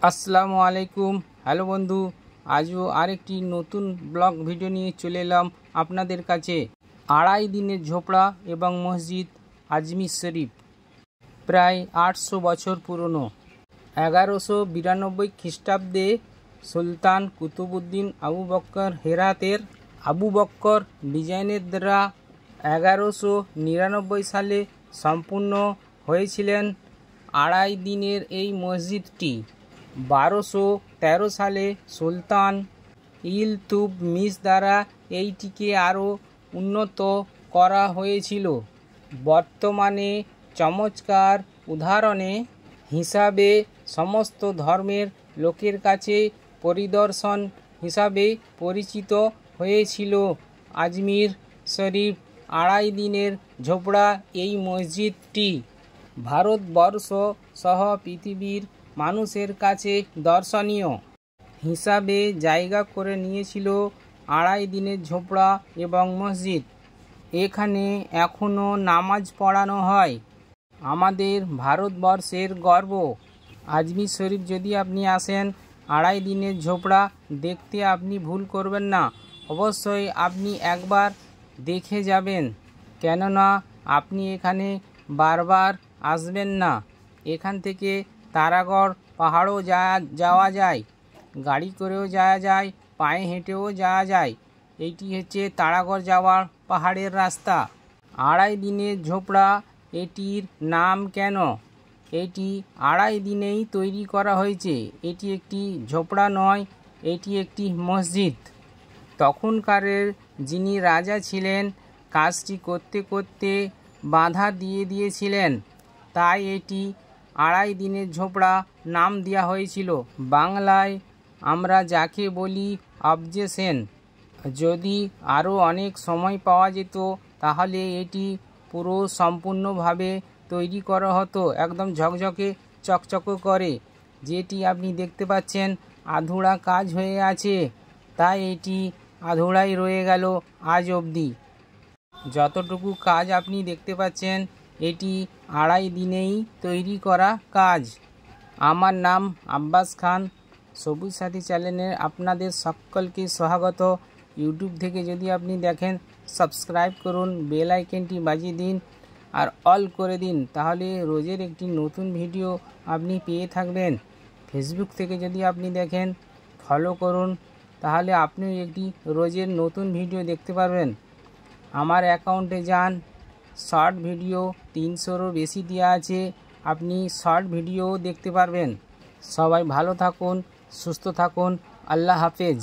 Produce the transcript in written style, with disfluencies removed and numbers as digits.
আসসালামু আলাইকুম। হ্যালো বন্ধু, আজও আরেকটি নতুন ব্লগ ভিডিও নিয়ে চলে এলাম আপনাদের কাছে। আড়াই দিনের ঝোপড়া এবং মসজিদ আজমির শরীফ প্রায় 800 বছর পুরনো। 1192 খ্রিস্টাব্দে সুলতান কুতুবউদ্দিন আবু বক্কর হেরাতের আবু বক্কর ডিজাইনের দ্বারা 1199 সালে সম্পূর্ণ হয়েছিলেন আড়াই দিনের এই মসজিদটি। 1213 সালে সুলতান ইলতুৎমিশ দ্বারা এইটিকে আরও উন্নত করা হয়েছিল। বর্তমানে চমৎকার উদাহরণে হিসাবে সমস্ত ধর্মের লোকের কাছে পরিদর্শন হিসাবে পরিচিত হয়েছিল। আজমির শরীফ আড়াই দিনের ঝোপড়া এই মসজিদটি ভারতবর্ষ সহ পৃথিবীর মানুষের কাছে দর্শনীয় হিসাবে জায়গা করে নিয়েছিল। আড়াই দিনের ঝোপড়া এবং মসজিদ, এখানে এখনও নামাজ পড়ানো হয়। আমাদের ভারতবর্ষের গর্ব। আজমির শরীফ যদি আপনি আসেন, আড়াই দিনের ঝোপড়া দেখতে আপনি ভুল করবেন না। অবশ্যই আপনি একবার দেখে যাবেন, কেননা আপনি এখানে বারবার আসবেন না। এখান থেকে তারাগড় পাহাড়ও যাওয়া যায়, গাড়ি করেও যাওয়া যায়, পায়ে হেঁটেও যাওয়া যায়। এইটি হচ্ছে তারাগড় যাওয়ার পাহাড়ের রাস্তা। আড়াই দিনের ঝোপড়া এটির নাম কেন? এটি আড়াই দিনেই তৈরি করা হয়েছে। এটি একটি ঝোপড়া নয়, এটি একটি মসজিদ। তখনকারের যিনি রাজা ছিলেন, কাজটি করতে করতে বাধা দিয়ে দিয়েছিলেন, তাই এটি আড়াই দিনের ঝোপড়া নাম দেওয়া হয়েছিল। বাংলায় আমরা যাকে বলি অবজেকশন। যদি আরও অনেক সময় পাওয়া যেত তাহলে এটি পুরো সম্পূর্ণভাবে তৈরি করা হতো, একদম ঝকঝকে চকচকে করে। যেটি আপনি দেখতে পাচ্ছেন আধুরা কাজ হয়ে আছে, তাই এটি আধুরাই রয়ে গেল আজ অবধি। যতটুকু কাজ আপনি দেখতে পাচ্ছেন এটি আড়াই দিনেই তৈরি করা কাজ। আমার নাম আব্বাস খান। সবুজ সাথী চ্যানেলে আপনাদের সকলকে স্বাগত। ইউটিউব থেকে যদি আপনি দেখেন, সাবস্ক্রাইব করুন, বেল আইকনটি বাজিয়ে দিন আর অল করে দিন, তাহলে রোজের একটি নতুন ভিডিও আপনি পেয়ে থাকবেন। ফেসবুক থেকে যদি আপনি দেখেন, ফলো করুন, তাহলে আপনিও একটি রোজের নতুন ভিডিও দেখতে পারবেন। আমার অ্যাকাউন্টে যান, শর্ট ভিডিও 300রও বেশি দেওয়া আছে, আপনি শর্ট ভিডিও দেখতে পারবেন। সবাই ভালো থাকুন, সুস্থ থাকুন। আল্লাহ হাফেজ।